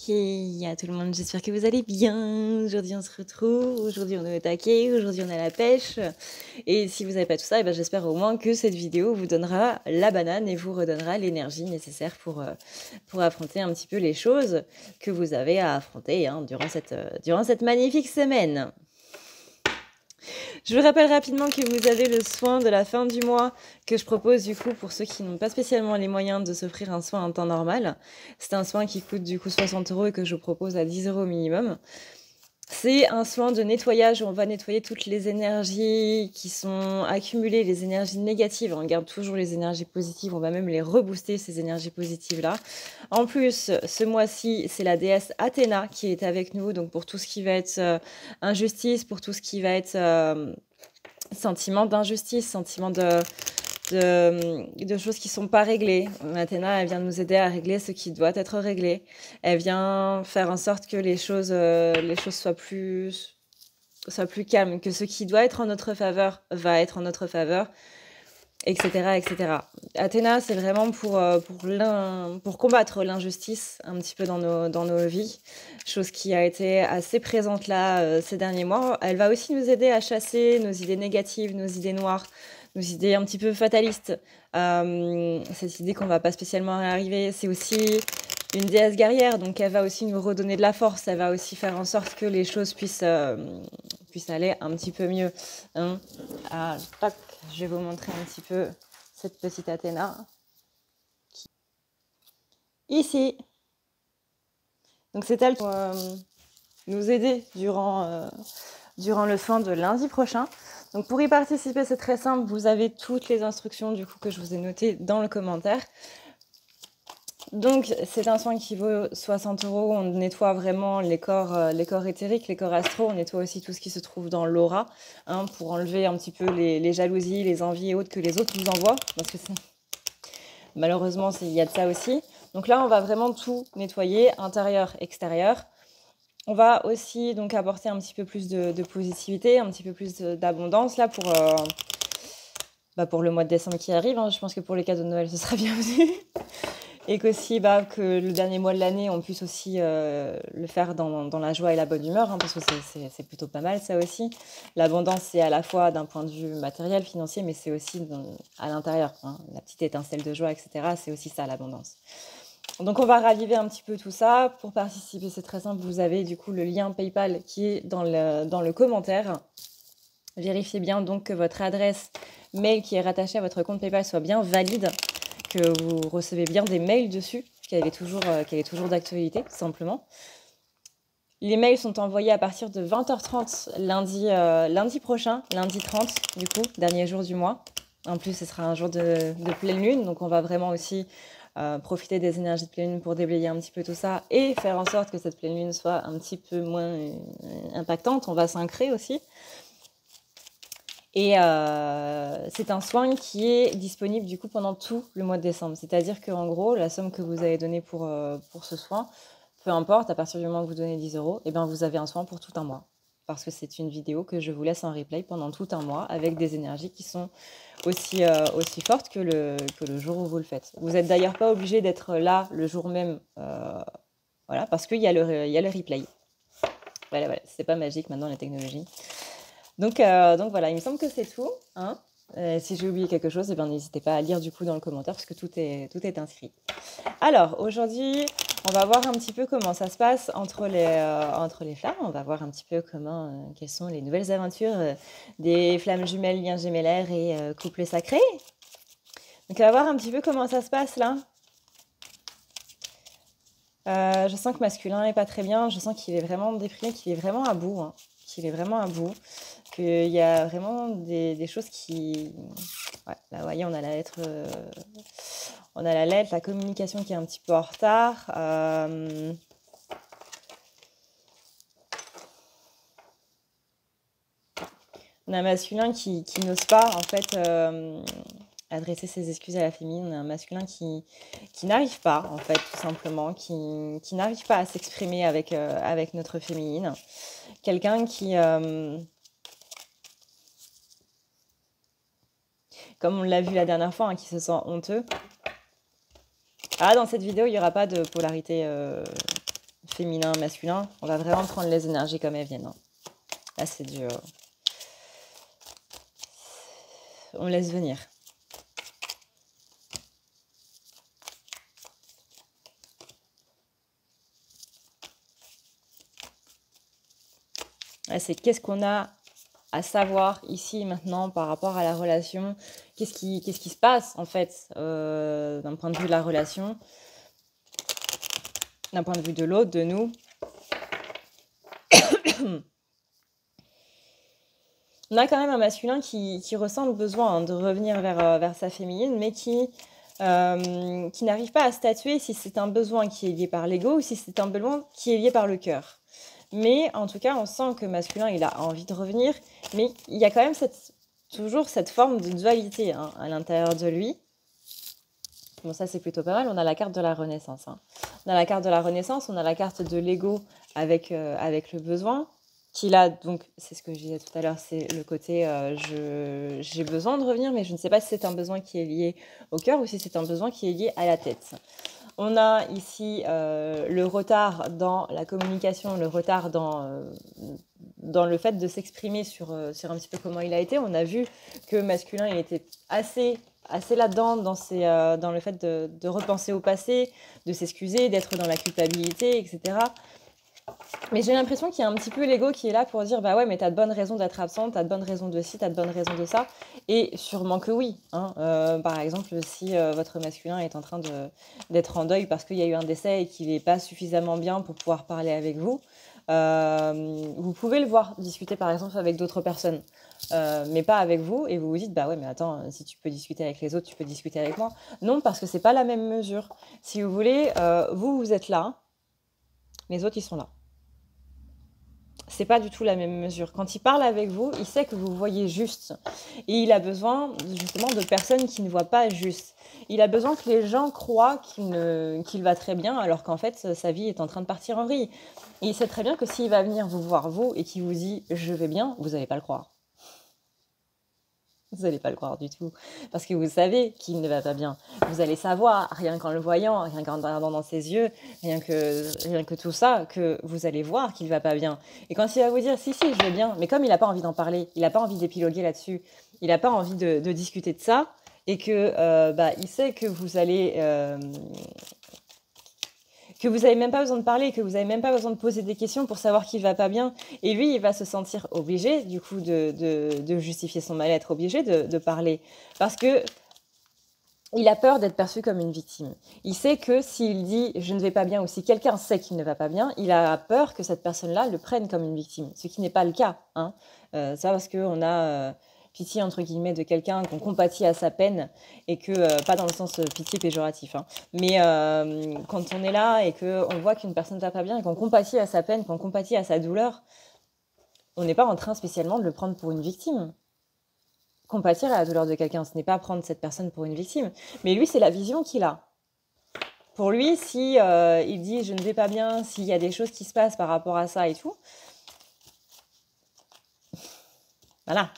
Hey à tout le monde, j'espère que vous allez bien. Aujourd'hui, on se retrouve. Aujourd'hui, on est au taquet. Aujourd'hui, on est à la pêche. Et si vous n'avez pas tout ça, j'espère au moins que cette vidéo vous donnera la banane et vous redonnera l'énergie nécessaire pour affronter un petit peu les choses que vous avez à affronter durant cette magnifique semaine. Je vous rappelle rapidement que vous avez le soin de la fin du mois que je propose du coup pour ceux qui n'ont pas spécialement les moyens de s'offrir un soin en temps normal. C'est un soin qui coûte du coup 60 € et que je vous propose à 10 € minimum. C'est un soin de nettoyage où on va nettoyer toutes les énergies qui sont accumulées, les énergies négatives. On garde toujours les énergies positives, on va même les rebooster, ces énergies positives-là. En plus, ce mois-ci, c'est la déesse Athéna qui est avec nous, donc pour tout ce qui va être injustice, pour tout ce qui va être sentiment d'injustice, sentiment de choses qui sont pas réglées. Athéna, elle vient nous aider à régler ce qui doit être réglé. Elle vient faire en sorte que les choses soient plus calmes, que ce qui doit être en notre faveur va être en notre faveur, etc., etc. Athéna, c'est vraiment pour combattre l'injustice un petit peu dans nos vies, chose qui a été assez présente là ces derniers mois. Elle va aussi nous aider à chasser nos idées négatives, nos idées noires, nos idées un petit peu fatalistes. Cette idée qu'on va pas spécialement arriver, c'est aussi une déesse guerrière, donc elle va aussi nous redonner de la force, elle va aussi faire en sorte que les choses puissent aller un petit peu mieux. Hein. Tac, je vais vous montrer un petit peu cette petite Athéna. Ici. Donc c'est elle pour nous aider durant le soin de lundi prochain. Donc pour y participer, c'est très simple. Vous avez toutes les instructions du coup que je vous ai notées dans le commentaire. Donc c'est un soin qui vaut 60 €. On nettoie vraiment les corps éthériques, les corps astraux. On nettoie aussi tout ce qui se trouve dans l'aura, hein, pour enlever un petit peu les jalousies, les envies et autres que les autres vous envoient. Parce que malheureusement, il y a de ça aussi. Donc là, on va vraiment tout nettoyer, intérieur, extérieur. On va aussi donc apporter un petit peu plus de positivité, un petit peu plus d'abondance là pour le mois de décembre qui arrive. Hein. Je pense que pour les cadeaux de Noël, ce sera bienvenu. Et qu'aussi que le dernier mois de l'année, on puisse aussi le faire dans la joie et la bonne humeur, hein, parce que c'est plutôt pas mal ça aussi. L'abondance, c'est à la fois d'un point de vue matériel, financier, mais c'est aussi à l'intérieur. Hein, la petite étincelle de joie, etc. C'est aussi ça l'abondance. Donc on va raviver un petit peu tout ça. Pour participer, c'est très simple. Vous avez du coup le lien PayPal qui est dans le commentaire. Vérifiez bien donc que votre adresse mail qui est rattachée à votre compte PayPal soit bien valide, que vous recevez bien des mails dessus, qu'elle est toujours d'actualité, tout simplement. Les mails sont envoyés à partir de 20h30 lundi prochain, lundi 30 du coup, dernier jour du mois. En plus, ce sera un jour de pleine lune, donc on va vraiment aussi profiter des énergies de pleine lune pour déblayer un petit peu tout ça et faire en sorte que cette pleine lune soit un petit peu moins impactante. On va s'ancrer aussi. Et c'est un soin qui est disponible du coup pendant tout le mois de décembre. C'est-à-dire qu'en gros, la somme que vous avez donnée pour ce soin, peu importe, à partir du moment où vous donnez 10 €, et bien vous avez un soin pour tout un mois. Parce que c'est une vidéo que je vous laisse en replay pendant tout un mois avec des énergies qui sont aussi fortes que le jour où vous le faites. Vous n'êtes d'ailleurs pas obligé d'être là le jour même, voilà, parce qu'il y a le replay. Voilà, c'est pas magique maintenant la technologie. Donc voilà, il me semble que c'est tout. Hein. Si j'ai oublié quelque chose, n'hésitez pas à lire du coup dans le commentaire parce que tout est inscrit. Alors aujourd'hui, on va voir un petit peu comment ça se passe entre les flammes. On va voir un petit peu quelles sont les nouvelles aventures des flammes jumelles, liens gémellaires et couples sacrés. Donc on va voir un petit peu comment ça se passe là. Je sens que masculin n'est pas très bien. Je sens qu'il est vraiment déprimé, qu'il est vraiment à bout. Hein. Qu'il est vraiment à bout. Qu'il y a vraiment des choses qui... Ouais, là, vous voyez, on a la lettre, la communication qui est un petit peu en retard. On a un masculin qui n'ose pas, en fait, adresser ses excuses à la féminine. On a un masculin qui n'arrive pas, en fait, tout simplement, qui n'arrive pas à s'exprimer avec notre féminine. Quelqu'un qui... comme on l'a vu la dernière fois, hein, qui se sent honteux. Ah, dans cette vidéo, il n'y aura pas de polarité féminin, masculin, on va vraiment prendre les énergies comme elles viennent. Hein. Là, c'est du... on laisse venir. Là, c'est qu'est-ce qu'on a à savoir ici maintenant par rapport à la relation, qu'est-ce qui se passe en fait d'un point de vue de la relation, d'un point de vue de l'autre, de nous. On a quand même un masculin qui ressent le besoin de revenir vers sa féminine, mais qui n'arrive pas à statuer si c'est un besoin qui est lié par l'ego ou si c'est un besoin qui est lié par le cœur. Mais en tout cas, on sent que masculin, il a envie de revenir, mais il y a quand même toujours cette forme de dualité hein, à l'intérieur de lui. Bon, ça, c'est plutôt pas mal. On a la carte de la Renaissance. Hein. On a la carte de la Renaissance, on a la carte de l'ego avec le besoin. Qu'il a, donc, c'est ce que je disais tout à l'heure, c'est le côté j'ai besoin de revenir, mais je ne sais pas si c'est un besoin qui est lié au cœur ou si c'est un besoin qui est lié à la tête. On a ici le retard dans la communication, le retard dans le fait de s'exprimer sur un petit peu comment il a été. On a vu que masculin, il était assez là-dedans, dans le fait de repenser au passé, de s'excuser, d'être dans la culpabilité, etc. Mais j'ai l'impression qu'il y a un petit peu l'ego qui est là pour dire bah ouais mais t'as de bonnes raisons d'être absente, t'as de bonnes raisons de ci, t'as de bonnes raisons de ça, et sûrement que oui. Hein. Par exemple si votre masculin est en train d'être en deuil parce qu'il y a eu un décès et qu'il n'est pas suffisamment bien pour pouvoir parler avec vous, vous pouvez le voir discuter par exemple avec d'autres personnes, mais pas avec vous, et vous vous dites bah ouais mais attends, si tu peux discuter avec les autres, tu peux discuter avec moi. Non, parce que c'est pas la même mesure. Si vous voulez, vous êtes là, les autres ils sont là. C'est pas du tout la même mesure. Quand il parle avec vous, il sait que vous voyez juste. Et il a besoin justement de personnes qui ne voient pas juste. Il a besoin que les gens croient qu'il va très bien, alors qu'en fait, sa vie est en train de partir en vrille. Et il sait très bien que s'il va venir vous voir, vous, et qu'il vous dit « je vais bien », vous n'allez pas le croire. Vous n'allez pas le croire du tout, parce que vous savez qu'il ne va pas bien. Vous allez savoir, rien qu'en le voyant, rien qu'en regardant dans ses yeux, rien que tout ça, que vous allez voir qu'il ne va pas bien. Et quand il va vous dire « si, si, je vais bien », mais comme il n'a pas envie d'en parler, il n'a pas envie d'épiloguer là-dessus, il n'a pas envie de discuter de ça, et que il sait que vous allez... que vous n'avez même pas besoin de parler, que vous n'avez même pas besoin de poser des questions pour savoir qu'il va pas bien. Et lui, il va se sentir obligé, du coup, de justifier son mal-être, obligé de parler. Parce que il a peur d'être perçu comme une victime. Il sait que s'il dit « je ne vais pas bien » ou si quelqu'un sait qu'il ne va pas bien, il a peur que cette personne-là le prenne comme une victime, ce qui n'est pas le cas. Hein. Ça parce qu'on a... pitié entre guillemets de quelqu'un qu'on compatit à sa peine, et que pas dans le sens pitié péjoratif, hein, mais quand on est là et qu'on voit qu'une personne ne va pas bien et qu'on compatit à sa peine, qu'on compatit à sa douleur, on n'est pas en train spécialement de le prendre pour une victime. Compatir à la douleur de quelqu'un, ce n'est pas prendre cette personne pour une victime, mais lui c'est la vision qu'il a. Pour lui, si il dit je ne vais pas bien, s'il y a des choses qui se passent par rapport à ça et tout, voilà.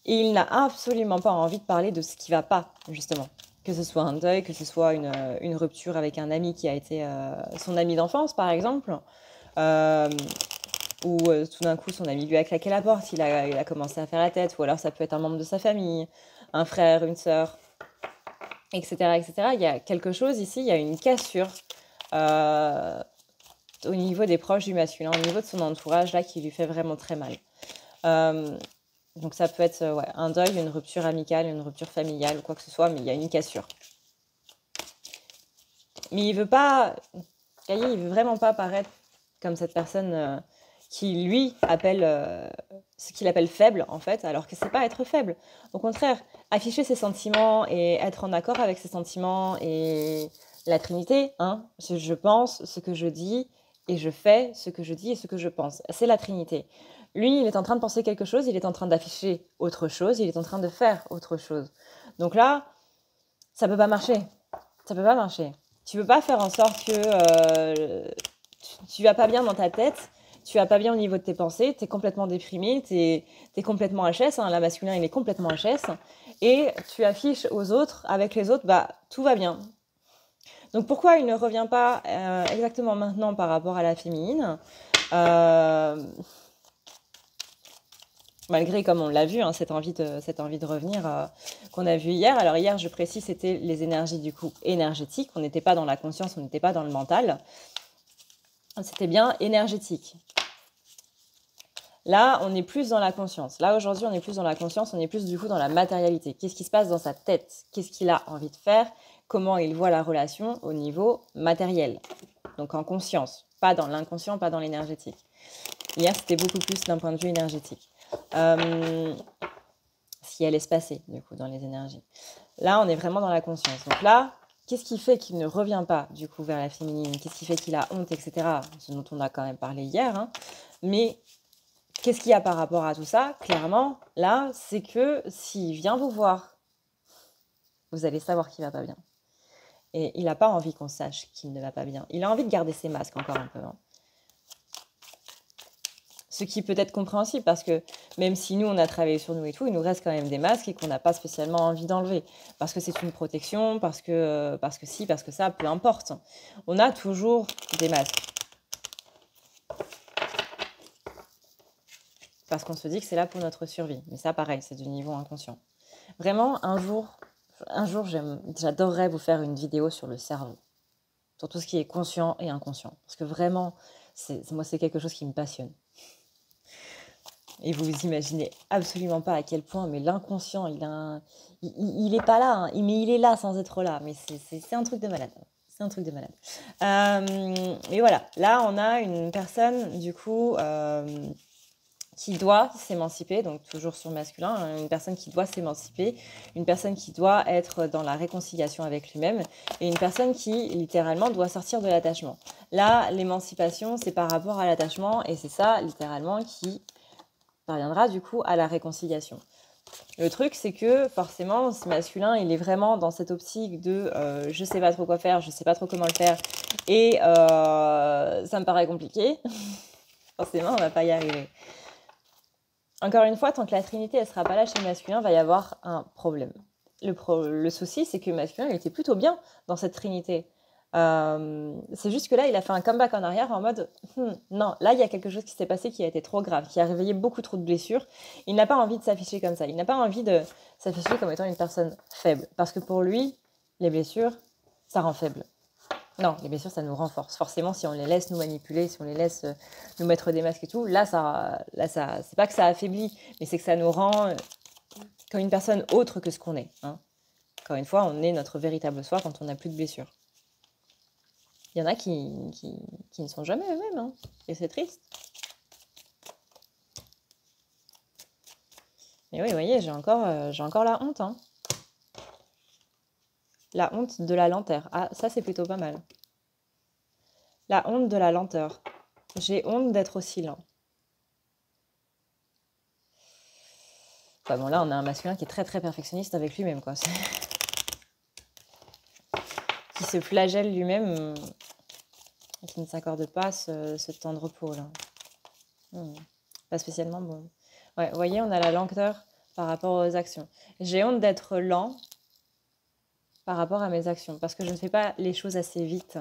Et il n'a absolument pas envie de parler de ce qui ne va pas, justement. Que ce soit un deuil, que ce soit une rupture avec un ami qui a été son ami d'enfance, par exemple, ou tout d'un coup, son ami lui a claqué la porte, il a commencé à faire la tête, ou alors ça peut être un membre de sa famille, un frère, une sœur, etc., etc. Il y a quelque chose ici, il y a une cassure au niveau des proches du masculin, au niveau de son entourage, là, qui lui fait vraiment très mal. Donc ça peut être un deuil, une rupture amicale, une rupture familiale ou quoi que ce soit, mais il y a une cassure. Mais il veut vraiment pas paraître comme cette personne qui lui appelle ce qu'il appelle faible en fait, alors que c'est pas être faible. Au contraire, afficher ses sentiments et être en accord avec ses sentiments et la Trinité, hein, je pense ce que je dis et je fais ce que je dis et ce que je pense. C'est la Trinité. Lui, il est en train de penser quelque chose, il est en train d'afficher autre chose, il est en train de faire autre chose. Donc là, ça peut pas marcher. Ça peut pas marcher. Tu peux pas faire en sorte que tu vas pas bien dans ta tête, tu vas pas bien au niveau de tes pensées, tu es complètement déprimé, tu es complètement HS, hein, la masculin, il est complètement HS, et tu affiches aux autres, avec les autres, tout va bien. Donc pourquoi il ne revient pas exactement maintenant par rapport à la féminine malgré, comme on l'a vu, hein, cette envie de revenir qu'on a vu hier. Alors hier, je précise, c'était les énergies du coup énergétiques. On n'était pas dans la conscience, on n'était pas dans le mental. C'était bien énergétique. Là, on est plus dans la conscience. Là, aujourd'hui, on est plus dans la conscience, on est plus du coup dans la matérialité. Qu'est-ce qui se passe dans sa tête? Qu'est-ce qu'il a envie de faire? Comment il voit la relation au niveau matériel? Donc en conscience, pas dans l'inconscient, pas dans l'énergétique. Hier, c'était beaucoup plus d'un point de vue énergétique. Si elle est spacée, du coup, dans les énergies. Là, on est vraiment dans la conscience. Donc là, qu'est-ce qui fait qu'il ne revient pas, du coup, vers la féminine? Qu'est-ce qui fait qu'il a honte, etc. Ce dont on a quand même parlé hier. Hein. Mais qu'est-ce qu'il y a par rapport à tout ça? Clairement, là, c'est que s'il vient vous voir, vous allez savoir qu'il ne va pas bien. Et il n'a pas envie qu'on sache qu'il ne va pas bien. Il a envie de garder ses masques encore un peu. Hein. Ce qui peut être compréhensible parce que même si nous, on a travaillé sur nous et tout, il nous reste quand même des masques et qu'on n'a pas spécialement envie d'enlever. Parce que c'est une protection, parce que si, parce que ça, peu importe. On a toujours des masques. Parce qu'on se dit que c'est là pour notre survie. Mais ça, pareil, c'est du niveau inconscient. Vraiment, un jour j'adorerais vous faire une vidéo sur le cerveau. Sur tout ce qui est conscient et inconscient. Parce que vraiment, moi, c'est quelque chose qui me passionne. Et vous imaginez absolument pas à quel point, mais l'inconscient, il est pas là, hein, mais il est là sans être là. Mais c'est un truc de malade. C'est un truc de malade. Et voilà, là, on a une personne, du coup, qui doit s'émanciper, donc toujours sur le masculin, hein, une personne qui doit s'émanciper, une personne qui doit être dans la réconciliation avec lui-même, et une personne qui, littéralement, doit sortir de l'attachement. Là, l'émancipation, c'est par rapport à l'attachement, et c'est ça, littéralement, qui parviendra du coup à la réconciliation. Le truc, c'est que forcément, ce masculin, il est vraiment dans cette optique de je sais pas trop quoi faire, je sais pas trop comment le faire, et ça me paraît compliqué. Forcément, on va pas y arriver. Encore une fois, tant que la Trinité, elle sera pas là chez le masculin, va y avoir un problème. Le souci, c'est que le masculin, il était plutôt bien dans cette Trinité. C'est juste que là, il a fait un comeback en arrière en mode non, là, il y a quelque chose qui s'est passé qui a été trop grave, qui a réveillé beaucoup trop de blessures. Il n'a pas envie de s'afficher comme ça. Il n'a pas envie de s'afficher comme étant une personne faible. Parce que pour lui, les blessures, ça rend faible. Non, les blessures, ça nous renforce. Forcément, si on les laisse nous manipuler, si on les laisse nous mettre des masques et tout, là, c'est pas que ça affaiblit, mais c'est que ça nous rend comme une personne autre que ce qu'on est. Hein. Encore une fois, on est notre véritable soi quand on n'a plus de blessures. Il y en a qui ne sont jamais eux-mêmes, hein, et c'est triste. Mais oui, vous voyez, j'ai encore la honte. Hein. La honte de la lenteur. Ah, ça, c'est plutôt pas mal. La honte de la lenteur. J'ai honte d'être aussi lent. Enfin, bon, là, on a un masculin qui est très, très perfectionniste avec lui-même, quoi. Qui se flagelle lui-même et qui ne s'accorde pas ce temps de repos, là. Pas spécialement bon. Ouais, vous voyez, on a la lenteur par rapport aux actions. J'ai honte d'être lent par rapport à mes actions, parce que je ne fais pas les choses assez vite.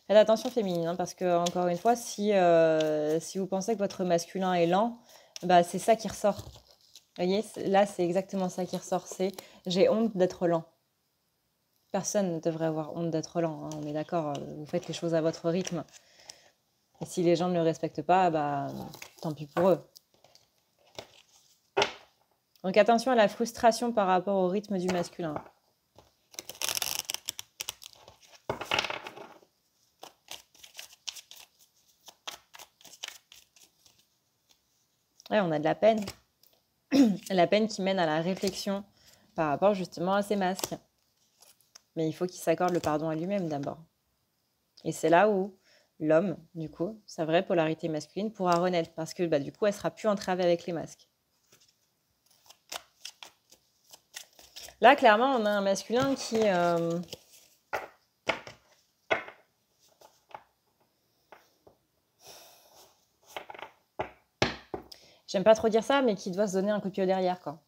Faites attention féminine, hein, parce que, encore une fois, si vous pensez que votre masculin est lent, bah, c'est ça qui ressort. Vous voyez, là, c'est exactement ça qui ressort, c'est j'ai honte d'être lent. Personne ne devrait avoir honte d'être lent, hein, on est d'accord, vous faites les choses à votre rythme. Et si les gens ne le respectent pas, bah, tant pis pour eux. Donc attention à la frustration par rapport au rythme du masculin. Ouais, on a de la peine. La peine qui mène à la réflexion par rapport justement à ces masques. Mais il faut qu'il s'accorde le pardon à lui-même d'abord. Et c'est là où l'homme, du coup, sa vraie polarité masculine pourra renaître. Parce que bah, du coup, elle sera plus entravée avec les masques. Là, clairement, on a un masculin qui... J'aime pas trop dire ça, mais qui doit se donner un coup de pied au derrière, quoi.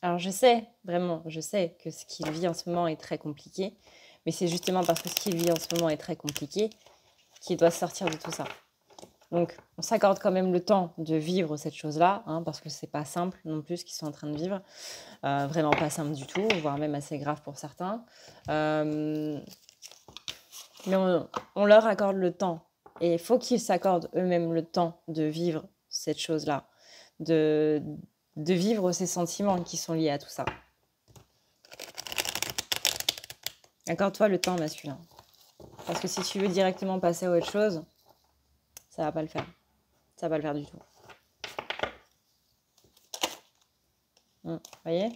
Alors je sais, vraiment, je sais que ce qu'il vit en ce moment est très compliqué, mais c'est justement parce que ce qu'il vit en ce moment est très compliqué qu'il doit sortir de tout ça. Donc on s'accorde quand même le temps de vivre cette chose-là, hein, parce que c'est pas simple non plus ce qu'ils sont en train de vivre, vraiment pas simple du tout, voire même assez grave pour certains. Mais on leur accorde le temps. Et il faut qu'ils s'accordent eux-mêmes le temps de vivre cette chose-là, de, de vivre ces sentiments qui sont liés à tout ça. Accorde-toi le temps masculin. Parce que si tu veux directement passer à autre chose, ça va pas le faire. Ça va pas le faire du tout. Vous voyez?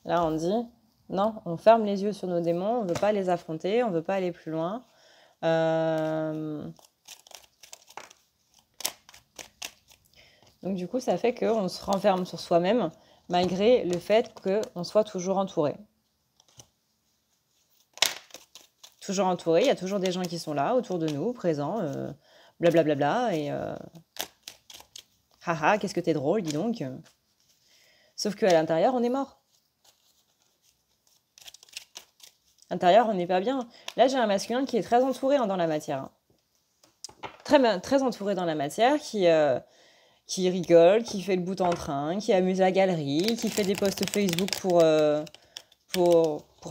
Là, on dit, non, on ferme les yeux sur nos démons, on ne veut pas les affronter, on ne veut pas aller plus loin. Donc du coup, ça fait qu'on se renferme sur soi-même, malgré le fait qu'on soit toujours entouré. Toujours entouré, il y a toujours des gens qui sont là, autour de nous, présents, blablabla, et haha, qu'est-ce que t'es drôle, dis donc. Sauf qu'à l'intérieur, on est mort. À l'intérieur, on n'est pas bien. Là, j'ai un masculin qui est très entouré dans la matière. Très entouré dans la matière, qui rigole, qui fait le bout en train, qui amuse la galerie, qui fait des posts Facebook pour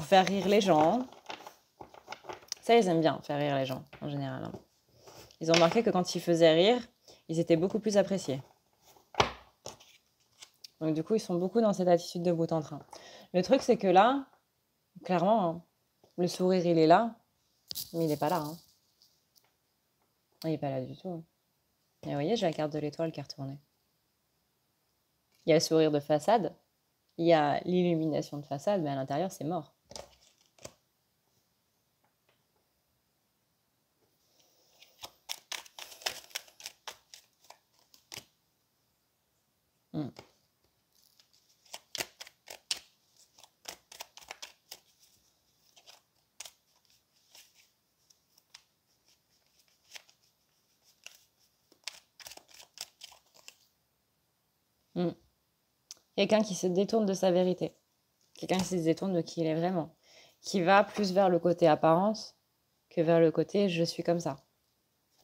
faire rire les gens. Ça, ils aiment bien faire rire les gens, en général. Hein. Ils ont remarqué que quand ils faisaient rire, ils étaient beaucoup plus appréciés. Donc du coup, ils sont beaucoup dans cette attitude de bout en train. Le truc, c'est que là, clairement, hein, le sourire, il est là, mais il n'est pas là. Hein. Il n'est pas là du tout. Hein. Et vous voyez, j'ai la carte de l'étoile qui est retournée. Il y a le sourire de façade, il y a l'illumination de façade, mais à l'intérieur, c'est mort. Quelqu'un qui se détourne de sa vérité. Quelqu'un qui se détourne de qui il est vraiment. Qui va plus vers le côté apparence que vers le côté je suis comme ça.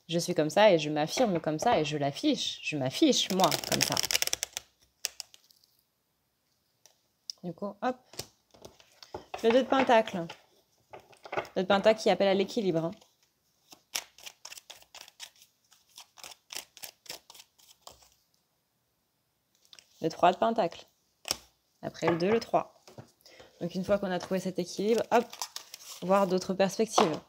Je suis comme ça et je m'affirme comme ça et je l'affiche. Je m'affiche, moi, comme ça. Du coup, hop. Le 2 de pentacle. Le 2 de pentacle qui appelle à l'équilibre. Hein. Le 3 de pentacle. Après le 2, le 3. Donc une fois qu'on a trouvé cet équilibre, hop, voir d'autres perspectives.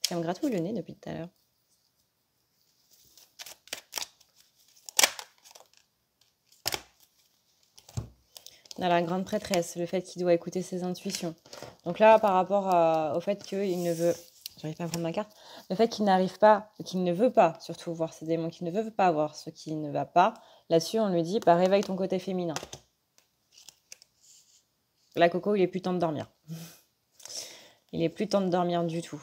Ça me gratouille le nez depuis tout à l'heure. On a la grande prêtresse, le fait qu'il doit écouter ses intuitions. Donc là, par rapport au fait qu'il ne veut... J'arrive pas à prendre ma carte. Le fait qu'il n'arrive pas, qu'il ne veut pas surtout voir ses démons, qu'il ne veut pas voir ce qui ne va pas, là-dessus, on lui dit, bah, réveille ton côté féminin. Là, Coco, il est plus temps de dormir. Il est plus temps de dormir du tout.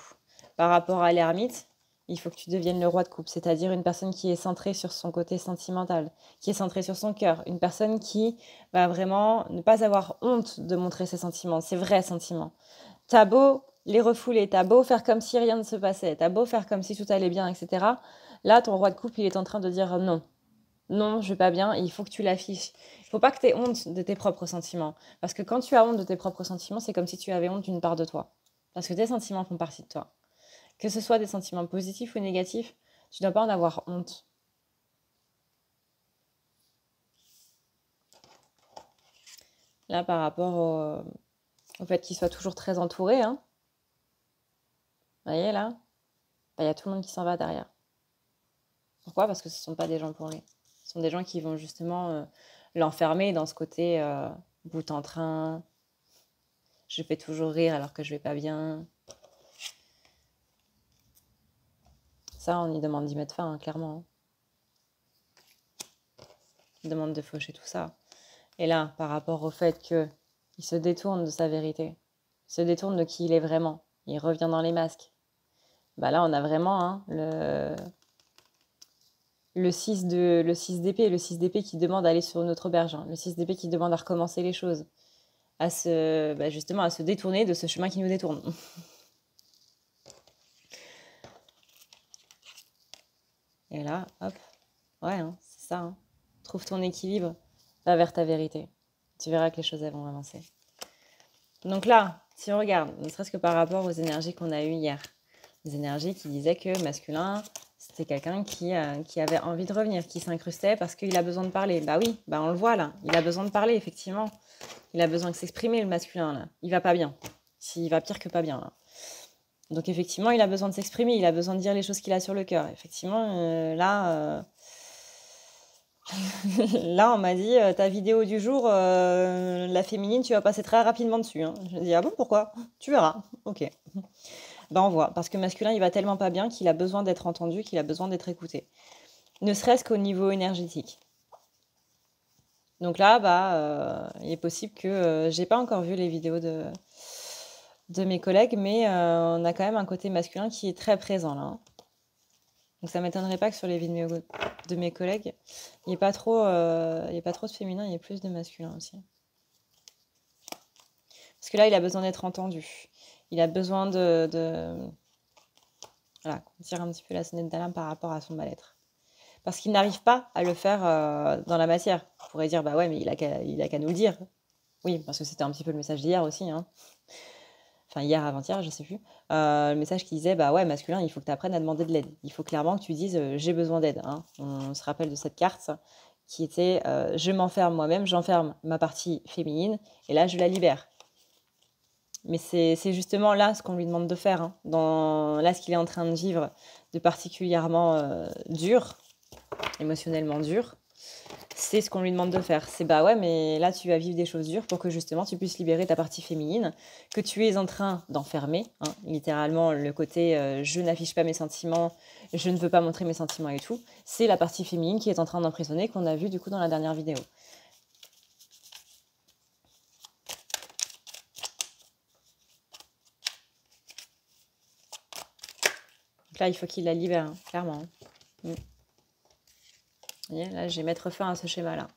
Par rapport à l'ermite, il faut que tu deviennes le roi de coupe, c'est-à-dire une personne qui est centrée sur son côté sentimental, qui est centrée sur son cœur, une personne qui va vraiment ne pas avoir honte de montrer ses sentiments, ses vrais sentiments. T'as beau les refouler, t'as beau faire comme si rien ne se passait, t'as beau faire comme si tout allait bien, etc. Là, ton roi de coupe, il est en train de dire non. Non, je vais pas bien, et il faut que tu l'affiches. Il faut pas que tu aies honte de tes propres sentiments. Parce que quand tu as honte de tes propres sentiments, c'est comme si tu avais honte d'une part de toi. Parce que tes sentiments font partie de toi. Que ce soit des sentiments positifs ou négatifs, tu ne dois pas en avoir honte. Là, par rapport au fait qu'il soit toujours très entouré, hein. Vous voyez là, bah, y a tout le monde qui s'en va derrière. Pourquoi? Parce que ce ne sont pas des gens pour lui. Ce sont des gens qui vont justement l'enfermer dans ce côté bout en train. Je fais toujours rire alors que je vais pas bien. Ça, on y demande d'y mettre fin, hein, clairement. On demande de faucher tout ça. Et là, par rapport au fait qu'il se détourne de sa vérité, il se détourne de qui il est vraiment, il revient dans les masques. Bah là, on a vraiment hein, le 6 d'épée, le 6 d'épée qui demande d'aller sur une autre auberge, hein, le 6 d'épée qui demande à recommencer les choses, justement à se détourner de ce chemin qui nous détourne. Et là, hop, ouais, hein, c'est ça. Hein. Trouve ton équilibre, va vers ta vérité. Tu verras que les choses elles vont avancer. Donc là, si on regarde, ne serait-ce que par rapport aux énergies qu'on a eues hier, des énergies qui disaient que masculin, c'était quelqu'un qui avait envie de revenir, qui s'incrustait parce qu'il a besoin de parler. Bah oui, bah on le voit là, il a besoin de parler, effectivement. Il a besoin de s'exprimer, le masculin, là. Il va pas bien. Il va pire que pas bien, là. Donc effectivement, il a besoin de s'exprimer, il a besoin de dire les choses qu'il a sur le cœur. Effectivement, là, là, on m'a dit, ta vidéo du jour, la féminine, tu vas passer très rapidement dessus. Hein. Je dis, ah bon, pourquoi? Tu verras. Ok. Ben, on voit. Parce que masculin, il va tellement pas bien qu'il a besoin d'être entendu, qu'il a besoin d'être écouté. Ne serait-ce qu'au niveau énergétique. Donc là, il est possible que j'ai pas encore vu les vidéos de mes collègues, mais on a quand même un côté masculin qui est très présent là. Hein. Donc ça m'étonnerait pas que sur les vidéos de mes collègues, il n'y ait pas trop, de féminin, il y ait plus de masculin aussi. Parce que là, il a besoin d'être entendu. Il a besoin voilà, qu'on tire un petit peu la sonnette d'alarme par rapport à son mal-être. Parce qu'il n'arrive pas à le faire dans la matière. On pourrait dire, bah ouais, mais il a qu'à nous le dire. Oui, parce que c'était un petit peu le message d'hier aussi. Hein. Enfin, hier, avant-hier, je sais plus. Le message qui disait, bah ouais, masculin, il faut que tu apprennes à demander de l'aide. Il faut clairement que tu dises, j'ai besoin d'aide. Hein. On se rappelle de cette carte qui était, je m'enferme moi-même, j'enferme ma partie féminine, et là, je la libère. Mais c'est justement là ce qu'on lui demande de faire. Hein. Là, ce qu'il est en train de vivre de particulièrement dur, émotionnellement dur, c'est ce qu'on lui demande de faire. C'est bah ouais, mais là, tu vas vivre des choses dures pour que justement tu puisses libérer ta partie féminine, que tu es en train d'enfermer. Hein, littéralement, le côté je n'affiche pas mes sentiments, je ne veux pas montrer mes sentiments et tout. C'est la partie féminine qui est en train d'emprisonner, qu'on a vu du coup dans la dernière vidéo. Donc là, il faut qu'il la libère, hein, clairement. Vous voyez, là, je vais mettre fin à ce schéma-là.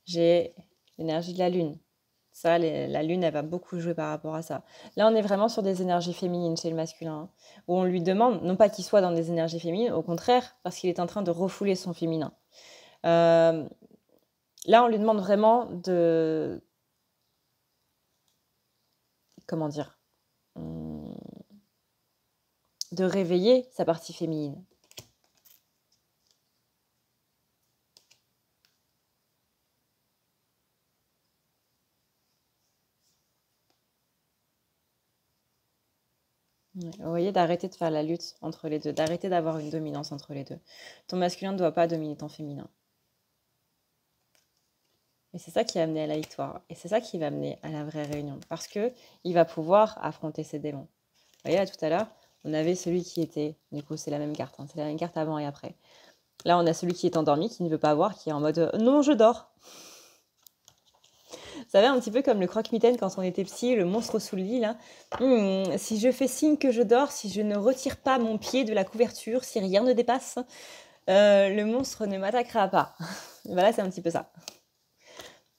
J'ai l'énergie de la lune. Ça, la lune, elle va beaucoup jouer par rapport à ça. Là, on est vraiment sur des énergies féminines chez le masculin, hein, où on lui demande, non pas qu'il soit dans des énergies féminines, au contraire, parce qu'il est en train de refouler son féminin. Là, on lui demande vraiment de... Comment dire? De réveiller sa partie féminine. Vous voyez, d'arrêter de faire la lutte entre les deux, d'arrêter d'avoir une dominance entre les deux. Ton masculin ne doit pas dominer ton féminin. Et c'est ça qui va amener à la victoire. Et c'est ça qui va amener à la vraie réunion. Parce que il va pouvoir affronter ses démons. Vous voyez, là, tout à l'heure, on avait celui qui était... Du coup, c'est la même carte. Hein, c'est la même carte avant et après. Là, on a celui qui est endormi, qui ne veut pas voir, qui est en mode non, je dors ». Vous savez, un petit peu comme le croque-mitaine quand on était petit, le monstre sous le lit, là. Si je fais signe que je dors, si je ne retire pas mon pied de la couverture, si rien ne dépasse, le monstre ne m'attaquera pas. Voilà, c'est un petit peu ça.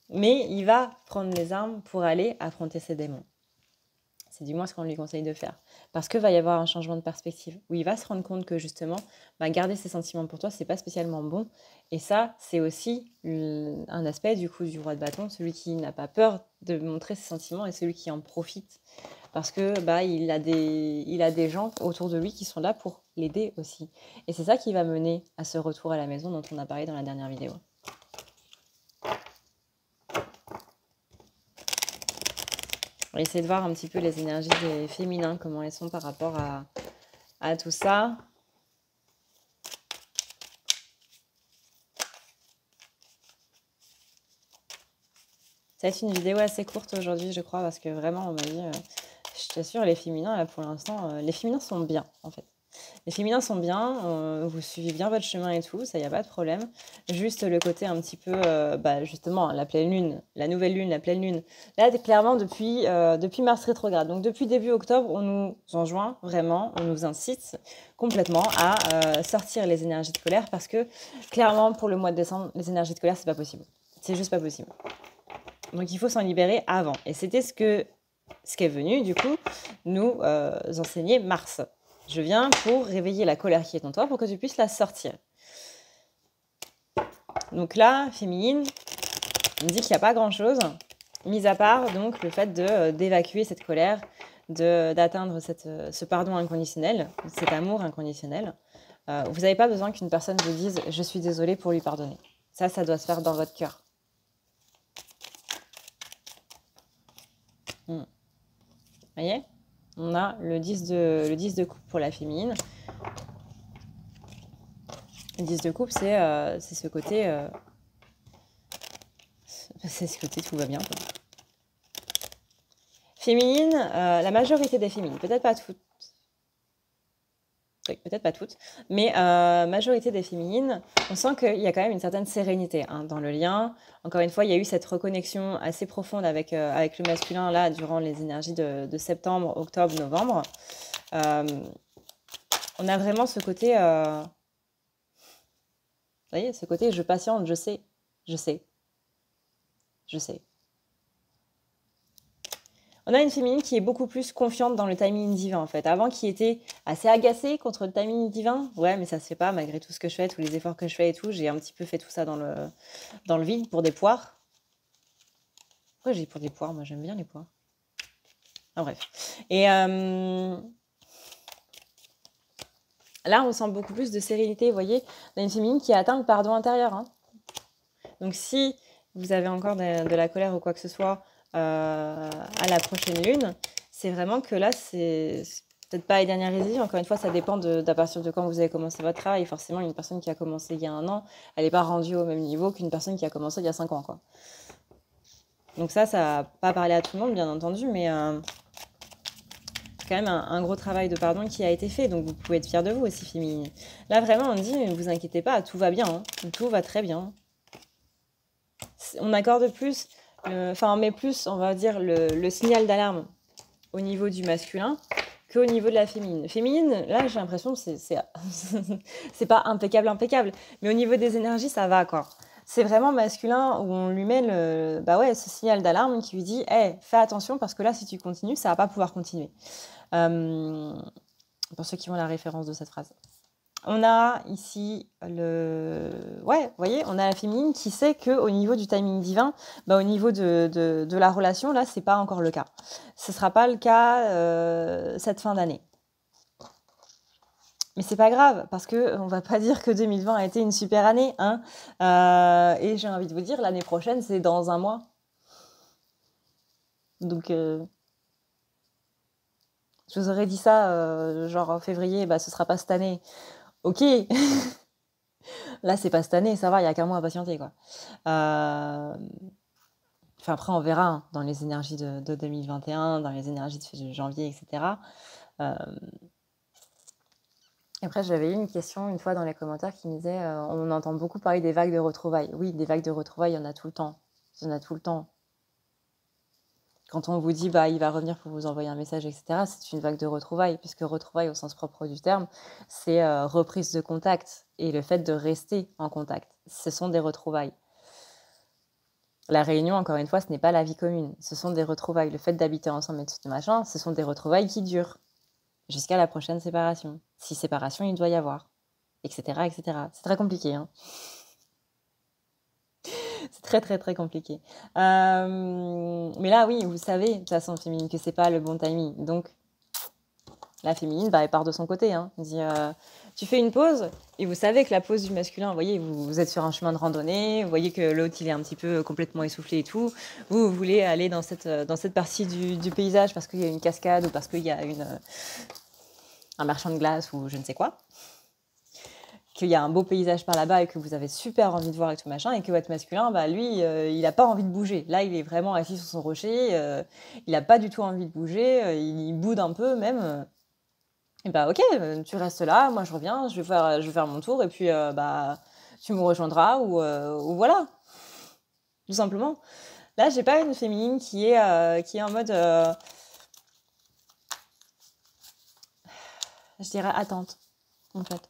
Mais il va prendre les armes pour aller affronter ses démons. C'est du moins ce qu'on lui conseille de faire. Parce qu'il va y avoir un changement de perspective, où il va se rendre compte que justement, garder ses sentiments pour toi, c'est pas spécialement bon. Et ça, c'est aussi un aspect du coup du roi de bâton, celui qui n'a pas peur de montrer ses sentiments et celui qui en profite. Parce que il a des gens autour de lui qui sont là pour l'aider aussi. Et c'est ça qui va mener à ce retour à la maison dont on a parlé dans la dernière vidéo. On va essayer de voir un petit peu les énergies des féminins, comment elles sont par rapport à tout ça. Ça va être une vidéo assez courte aujourd'hui, je crois, parce que vraiment, on m'a dit, je t'assure, les féminins, là, pour l'instant, les féminins sont bien, en fait. Les féminins sont bien, vous suivez bien votre chemin et tout, ça, il n'y a pas de problème. Juste le côté un petit peu, justement, la pleine lune, la nouvelle lune, la pleine lune. Là, clairement, depuis Mars rétrograde, donc depuis début octobre, on nous enjoint vraiment, on nous incite complètement à sortir les énergies de colère parce que, clairement, pour le mois de décembre, les énergies de colère, c'est pas possible. C'est juste pas possible. Donc, il faut s'en libérer avant. Et c'était ce qu'est venu, du coup, nous enseigner Mars. Je viens pour réveiller la colère qui est en toi pour que tu puisses la sortir. Donc là, féminine, on me dit qu'il n'y a pas grand-chose, mis à part donc le fait d'évacuer cette colère, d'atteindre ce pardon inconditionnel, cet amour inconditionnel. Vous n'avez pas besoin qu'une personne vous dise « je suis désolée » pour lui pardonner. Ça doit se faire dans votre cœur. Vous voyez ? On a le 10 de coupe pour la féminine. Le 10 de coupe, c'est ce côté... c'est ce côté tout va bien, quoi. Féminine, la majorité des féminines, peut-être pas toutes. Oui, peut-être pas toutes, mais majorité des féminines, on sent qu'il y a quand même une certaine sérénité dans le lien. Encore une fois, il y a eu cette reconnexion assez profonde avec le masculin là durant les énergies de septembre, octobre, novembre. On a vraiment ce côté, vous voyez, ce côté je patiente, je sais. On a une féminine qui est beaucoup plus confiante dans le timing divin, en fait. Avant, qui était assez agacée contre le timing divin. Ouais, mais ça se fait pas, malgré tout ce que je fais, tous les efforts que je fais et tout. J'ai un petit peu fait tout ça dans le vide pour des poires. Pourquoi j'ai dit pour des poires? Moi, j'aime bien les poires. Ah, bref. Et là, on sent beaucoup plus de sérénité, vous voyez. On a une féminine qui a atteint le pardon intérieur. Donc, si vous avez encore de la colère ou quoi que ce soit... à la prochaine lune, c'est vraiment que là, c'est peut-être pas les dernières résisions. Encore une fois, ça dépend d'à partir de quand vous avez commencé votre travail. Forcément, une personne qui a commencé il y a 1 an, elle n'est pas rendue au même niveau qu'une personne qui a commencé il y a 5 ans, quoi. Donc ça va pas parler à tout le monde, bien entendu, mais quand même un gros travail de pardon qui a été fait. Donc vous pouvez être fiers de vous aussi, féminine. Là, vraiment, on dit, ne vous inquiétez pas, tout va bien. Tout va très bien. On accorde plus... on met plus, on va dire, le signal d'alarme au niveau du masculin qu'au niveau de la féminine. Féminine, là, j'ai l'impression que c'est pas impeccable, mais au niveau des énergies, ça va, quoi. C'est vraiment masculin où on lui met ce signal d'alarme qui lui dit hey, fais attention parce que là, si tu continues, ça va pas pouvoir continuer. Pour ceux qui ont la référence de cette phrase. On a ici vous voyez, on a la féminine qui sait qu'au niveau du timing divin, au niveau de la relation, là, c'est pas encore le cas. Ce sera pas le cas cette fin d'année. Mais c'est pas grave, parce qu'on va pas dire que 2020 a été une super année, et j'ai envie de vous dire, l'année prochaine, c'est dans 1 mois. Donc, je vous aurais dit ça, genre en février, ce sera pas cette année. Ok, là c'est pas cette année, ça va, il y a qu'un mois à patienter, quoi. Après on verra dans les énergies de 2021, dans les énergies de janvier, etc. Après j'avais eu une question une fois dans les commentaires qui me disait on entend beaucoup parler des vagues de retrouvailles. Oui, des vagues de retrouvailles, il y en a tout le temps. Quand on vous dit il va revenir pour vous envoyer un message, etc., c'est une vague de retrouvailles, puisque retrouvailles au sens propre du terme, c'est reprise de contact et le fait de rester en contact. Ce sont des retrouvailles. La réunion, encore une fois, ce n'est pas la vie commune. Ce sont des retrouvailles. Le fait d'habiter ensemble et tout ce machin, ce sont des retrouvailles qui durent jusqu'à la prochaine séparation. Si séparation, il doit y avoir, etc., etc. C'est très compliqué, C'est très, très, très compliqué. Mais là, oui, vous savez, de toute façon, féminine, que c'est pas le bon timing. Donc, la féminine, elle part de son côté. Elle dit, tu fais une pause, et vous savez que la pause du masculin, vous voyez, vous êtes sur un chemin de randonnée, vous voyez que l'autre, il est un petit peu complètement essoufflé et tout. Vous voulez aller dans cette partie du paysage parce qu'il y a une cascade ou parce qu'il y a un marchand de glace ou je ne sais quoi. Qu'il y a un beau paysage par là-bas et que vous avez super envie de voir et tout machin, et que votre masculin, lui, il n'a pas envie de bouger. Là, il est vraiment assis sur son rocher, il n'a pas du tout envie de bouger, il boude un peu même. Et bah ok, tu restes là, moi je reviens, je vais faire mon tour, et puis bah tu me rejoindras, ou voilà, tout simplement. Là, j'ai pas une féminine qui est en mode, je dirais, attente, en fait.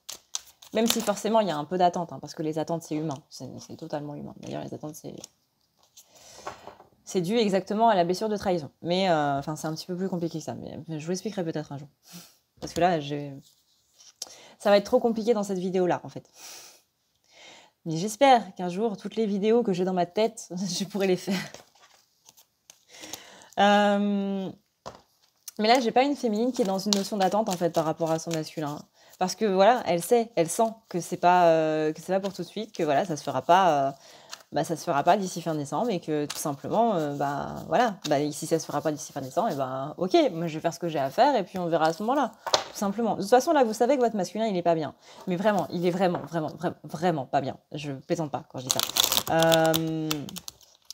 Même si forcément il y a un peu d'attente, hein, parce que les attentes c'est humain, c'est totalement humain. D'ailleurs, les attentes c'est dû exactement à la blessure de trahison. Mais enfin, c'est un petit peu plus compliqué que ça. Mais je vous expliquerai peut-être un jour. Parce que là, ça va être trop compliqué dans cette vidéo-là, en fait. Mais j'espère qu'un jour, toutes les vidéos que j'ai dans ma tête, je pourrai les faire. Mais là, j'ai pas une féminine qui est dans une notion d'attente, en fait, par rapport à son masculin. Parce que voilà, elle sent que c'est pas pour tout de suite, que voilà, ça se fera pas. Bah, ça se fera pas d'ici fin décembre, et que tout simplement, bah voilà, bah, si ça se fera pas d'ici fin décembre, et ben ok, moi je vais faire ce que j'ai à faire, et puis on verra à ce moment-là, tout simplement. De toute façon, là, vous savez que votre masculin, il est pas bien. Mais vraiment, il est vraiment, vraiment, vraiment, vraiment pas bien. Je plaisante pas quand je dis ça.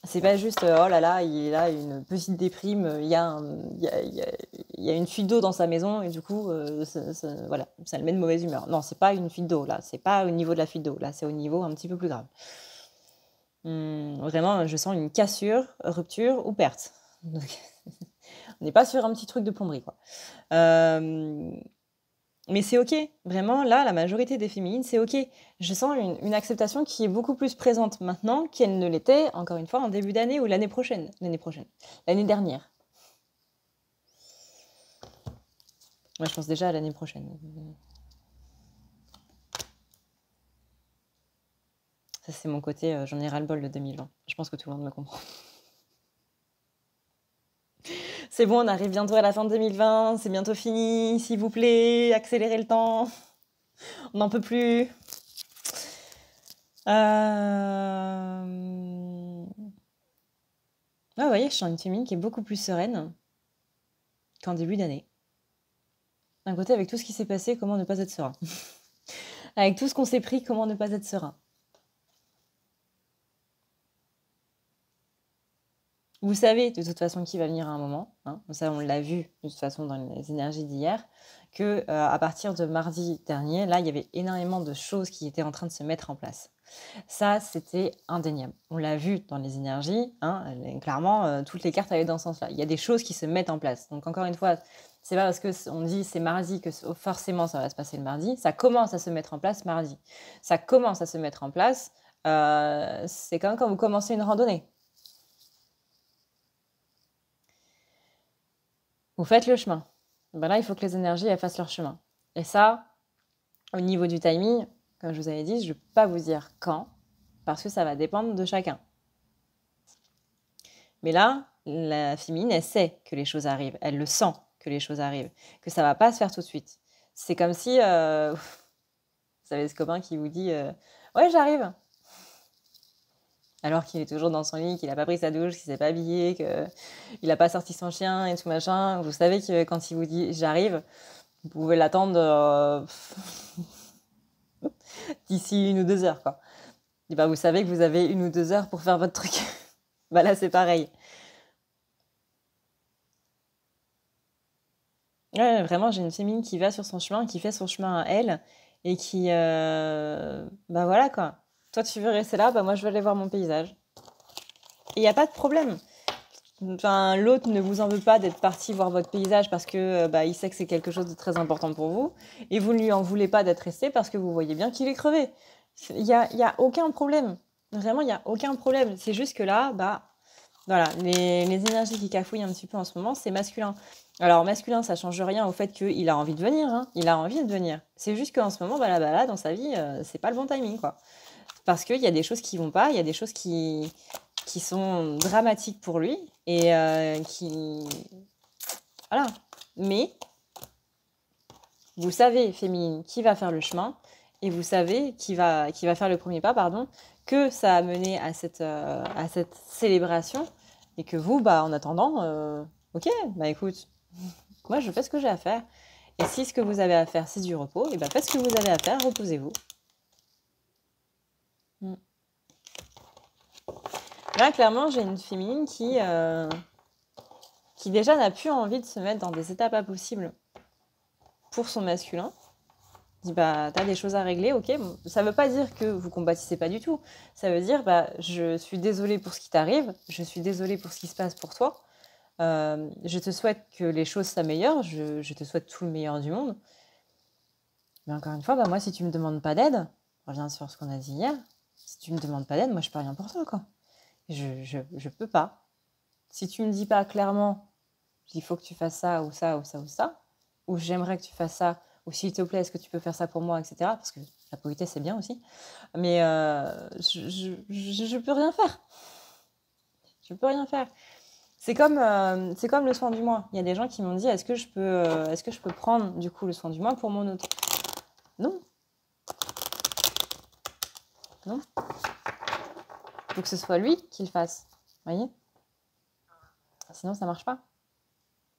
C'est pas juste, oh là là, il est là, une petite déprime, il y a une fuite d'eau dans sa maison, et du coup, voilà, ça le met de mauvaise humeur. Non, c'est pas une fuite d'eau, là, c'est pas au niveau de la fuite d'eau, là, c'est au niveau un petit peu plus grave. Vraiment, je sens une cassure, rupture ou perte. Donc, on n'est pas sur un petit truc de plomberie, quoi. Mais c'est ok, vraiment, là, la majorité des féminines, c'est ok. Je sens une acceptation qui est beaucoup plus présente maintenant qu'elle ne l'était, encore une fois, en début d'année ou l'année prochaine. L'année dernière. Moi, je pense déjà à l'année prochaine. Ça, c'est mon côté, j'en ai ras-le-bol de 2020. Je pense que tout le monde me comprend. C'est bon, on arrive bientôt à la fin de 2020, c'est bientôt fini, s'il vous plaît, accélérez le temps. On n'en peut plus. Ah, vous voyez, je sens une féminine qui est beaucoup plus sereine qu'en début d'année. D'un côté, avec tout ce qui s'est passé, comment ne pas être serein? Avec tout ce qu'on s'est pris, comment ne pas être serein? Vous savez de toute façon qu'il va venir à un moment, hein, ça on l'a vu de toute façon dans les énergies d'hier, que à partir de mardi dernier, là il y avait énormément de choses qui étaient en train de se mettre en place. Ça, c'était indéniable. On l'a vu dans les énergies, hein, clairement, toutes les cartes allaient dans ce sens-là. Il y a des choses qui se mettent en place. Donc encore une fois, c'est pas parce qu'on dit c'est mardi que forcément ça va se passer le mardi. Ça commence à se mettre en place mardi. Ça commence à se mettre en place. C'est quand vous commencez une randonnée. Vous faites le chemin. Ben là, il faut que les énergies elles fassent leur chemin. Et ça, au niveau du timing, comme je vous avais dit, je ne peux pas vous dire quand, parce que ça va dépendre de chacun. Mais là, la féminine, elle sait que les choses arrivent. Elle le sent que les choses arrivent. Que ça ne va pas se faire tout de suite. C'est comme si... vous savez, ce copain qui vous dit ouais, j'arrive. Alors qu'il est toujours dans son lit, qu'il n'a pas pris sa douche, qu'il ne s'est pas habillé, qu'il n'a pas sorti son chien et tout machin. Vous savez que quand il vous dit j'arrive, vous pouvez l'attendre d'ici 1 ou 2 heures, quoi. Et bah, vous savez que vous avez 1 ou 2 heures pour faire votre truc. Bah là, c'est pareil. Ouais, vraiment, j'ai une féminine qui va sur son chemin, qui fait son chemin à elle, et qui... bah voilà, quoi. Toi, tu veux rester là, bah moi, je vais aller voir mon paysage. Et il n'y a pas de problème. Enfin, l'autre ne vous en veut pas d'être parti voir votre paysage parce que bah, il sait que c'est quelque chose de très important pour vous. Et vous ne lui en voulez pas d'être resté parce que vous voyez bien qu'il est crevé. Il y a aucun problème. Vraiment, il n'y a aucun problème. C'est juste que là, bah, voilà, les énergies qui cafouillent un petit peu en ce moment, c'est masculin. Alors, masculin, ça change rien au fait qu'il a envie de venir. Hein. Il a envie de venir. C'est juste qu'en ce moment, bah, là, dans sa vie, c'est pas le bon timing, quoi. Parce qu'il y a des choses qui vont pas, il y a des choses qui sont dramatiques pour lui et qui... Voilà. Mais vous savez, féminine, qui va faire le chemin et vous savez qui va faire le premier pas, pardon, que ça a mené à cette célébration et que vous, bah, en attendant, ok, bah écoute, moi je fais ce que j'ai à faire. Et si ce que vous avez à faire, c'est du repos, et bah faites ce que vous avez à faire, reposez-vous. Là, clairement, j'ai une féminine qui déjà n'a plus envie de se mettre dans des étapes impossibles pour son masculin. Dit bah t'as des choses à régler, ok. Bon, ça veut pas dire que vous compatissez pas du tout. Ça veut dire bah je suis désolée pour ce qui t'arrive, je suis désolée pour ce qui se passe pour toi. Je te souhaite que les choses s'améliorent, je te souhaite tout le meilleur du monde. Mais encore une fois, bah moi si tu me demandes pas d'aide, je reviens sur ce qu'on a dit hier, si tu me demandes pas d'aide, moi je peux rien pour toi quoi. Je peux pas. Si tu me dis pas clairement, il faut que tu fasses ça ou ça ou ça ou ça, ou j'aimerais que tu fasses ça, ou s'il te plaît, est-ce que tu peux faire ça pour moi, etc. Parce que la politesse, c'est bien aussi. Mais je peux rien faire. Je peux rien faire. C'est comme le soin du mois. Il y a des gens qui m'ont dit, est-ce que je peux prendre du coup le soin du mois pour mon autre? Non. Non. Il faut que ce soit lui qui le fasse. Vous voyez? Sinon, ça marche pas.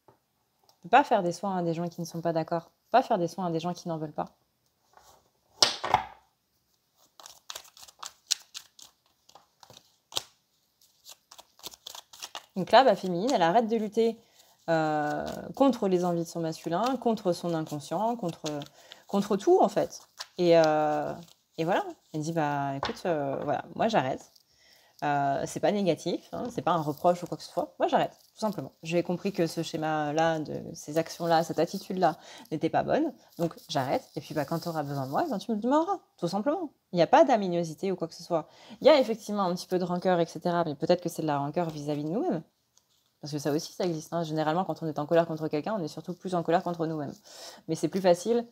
On peut pas faire des soins à des gens qui ne sont pas d'accord. On peut pas faire des soins à des gens qui n'en veulent pas. Donc là, bah, féminine, elle arrête de lutter contre les envies de son masculin, contre son inconscient, contre tout en fait. Et voilà, elle dit bah écoute, voilà, moi j'arrête. C'est pas négatif, hein, c'est pas un reproche ou quoi que ce soit. Moi j'arrête, tout simplement. J'ai compris que ce schéma-là, ces actions-là, cette attitude-là n'était pas bonne, donc j'arrête. Et puis bah, quand tu auras besoin de moi, ben, tu me demanderas, tout simplement. Il n'y a pas d'aminosité ou quoi que ce soit. Il y a effectivement un petit peu de rancœur, etc. Mais peut-être que c'est de la rancœur vis-à-vis de nous-mêmes. Parce que ça aussi, ça existe. Hein. Généralement, quand on est en colère contre quelqu'un, on est surtout plus en colère contre nous-mêmes. Mais c'est plus facile,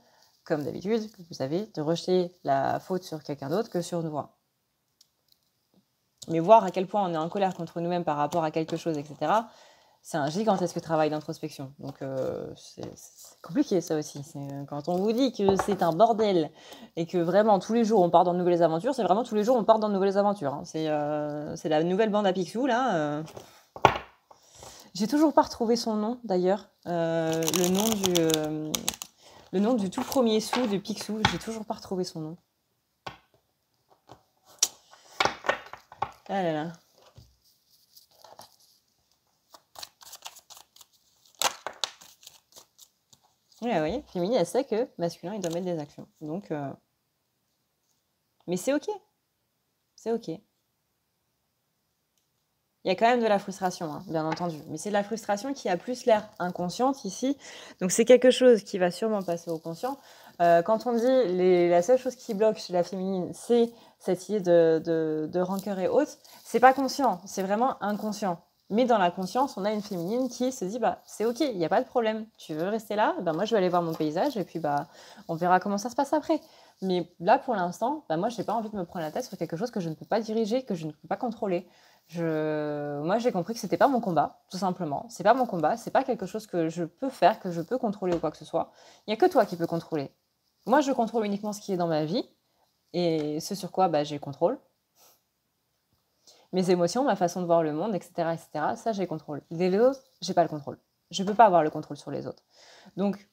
comme d'habitude, vous savez, de rejeter la faute sur quelqu'un d'autre que sur nous. Mais voir à quel point on est en colère contre nous-mêmes par rapport à quelque chose, etc., c'est un gigantesque travail d'introspection. Donc c'est compliqué ça aussi. Quand on vous dit que c'est un bordel et que vraiment tous les jours on part dans de nouvelles aventures, c'est vraiment tous les jours on part dans de nouvelles aventures. Hein. C'est la nouvelle bande à Picsou là. J'ai toujours pas retrouvé son nom d'ailleurs. Le nom du tout premier sou de Picsou, j'ai toujours pas retrouvé son nom. Ah là là. Oui, vous voyez, féminine, elle sait que masculin, il doit mettre des actions. Donc, mais c'est ok. C'est ok. Il y a quand même de la frustration, hein, bien entendu. Mais c'est de la frustration qui a plus l'air inconsciente ici. Donc c'est quelque chose qui va sûrement passer au conscient. Quand on dit la seule chose qui bloque chez la féminine, c'est cette idée de rancœur et autres, c'est pas conscient, c'est vraiment inconscient. Mais dans la conscience, on a une féminine qui se dit bah c'est ok, il n'y a pas de problème. Tu veux rester là, bah moi je vais aller voir mon paysage et puis bah on verra comment ça se passe après. Mais là pour l'instant, bah moi j'ai pas envie de me prendre la tête sur quelque chose que je ne peux pas diriger, que je ne peux pas contrôler. Moi j'ai compris que c'était pas mon combat, tout simplement. C'est pas mon combat, c'est pas quelque chose que je peux faire, que je peux contrôler ou quoi que ce soit. Il y a que toi qui peux contrôler. Moi je contrôle uniquement ce qui est dans ma vie et ce sur quoi bah, j'ai le contrôle. Mes émotions, ma façon de voir le monde, etc., etc., ça j'ai le contrôle. Les autres, j'ai pas le contrôle. Je peux pas avoir le contrôle sur les autres. Donc,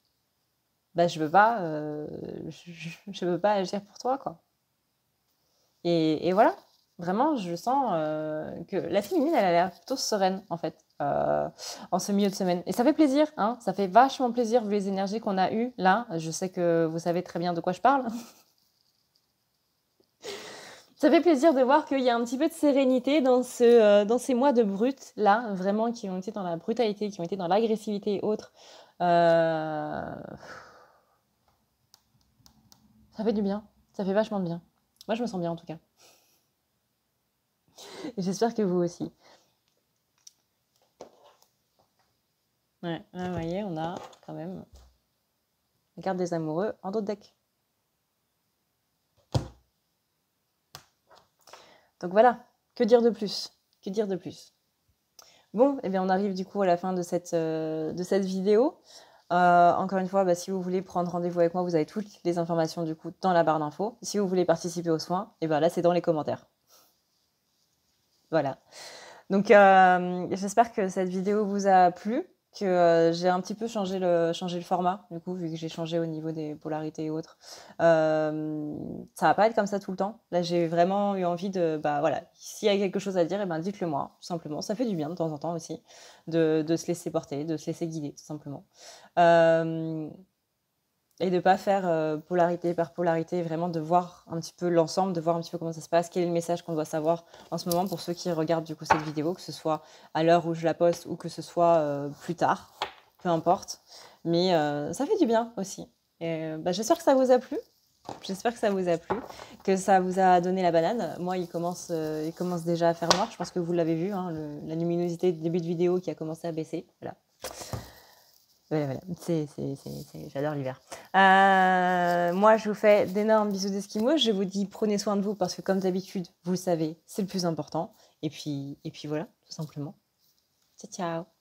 bah, je peux pas agir pour toi, quoi. Et voilà. Vraiment, je sens que la féminine, elle a l'air plutôt sereine, en fait, en ce milieu de semaine. Et ça fait plaisir, hein. Ça fait vachement plaisir, vu les énergies qu'on a eues là. Je sais que vous savez très bien de quoi je parle. Ça fait plaisir de voir qu'il y a un petit peu de sérénité dans ces mois de brut, là, vraiment, qui ont été dans la brutalité, qui ont été dans l'agressivité et autres. Ça fait du bien. Ça fait vachement de bien. Moi, je me sens bien, en tout cas. Et j'espère que vous aussi. Ouais, là, vous voyez, on a quand même la carte des amoureux en dos de deck. Donc voilà, que dire de plus? Que dire de plus? Bon, eh bien on arrive du coup à la fin de cette vidéo. Encore une fois, bah, si vous voulez prendre rendez-vous avec moi, vous avez toutes les informations du coup dans la barre d'infos. Si vous voulez participer aux soins, et ben là c'est dans les commentaires. Voilà. Donc j'espère que cette vidéo vous a plu, que j'ai un petit peu changé le format, du coup, vu que j'ai changé au niveau des polarités et autres. Ça va pas être comme ça tout le temps. Là, j'ai vraiment eu envie de, bah voilà, s'il y a quelque chose à dire, et ben dites-le moi, tout simplement. Ça fait du bien de temps en temps aussi, de se laisser porter, de se laisser guider, tout simplement. et de ne pas faire polarité par polarité, vraiment de voir un petit peu l'ensemble, de voir un petit peu comment ça se passe, quel est le message qu'on doit savoir en ce moment pour ceux qui regardent du coup cette vidéo, que ce soit à l'heure où je la poste ou que ce soit plus tard, peu importe. Mais ça fait du bien aussi. Et, j'espère que ça vous a plu. J'espère que ça vous a plu, que ça vous a donné la banane. Moi, il commence déjà à faire noir. Je pense que vous l'avez vu, hein, la luminosité du début de vidéo qui a commencé à baisser. Voilà. Voilà. J'adore l'hiver. Moi, je vous fais d'énormes bisous d'Esquimaux. Je vous dis prenez soin de vous parce que comme d'habitude, vous le savez, c'est le plus important. Et puis voilà, tout simplement. Ciao, ciao.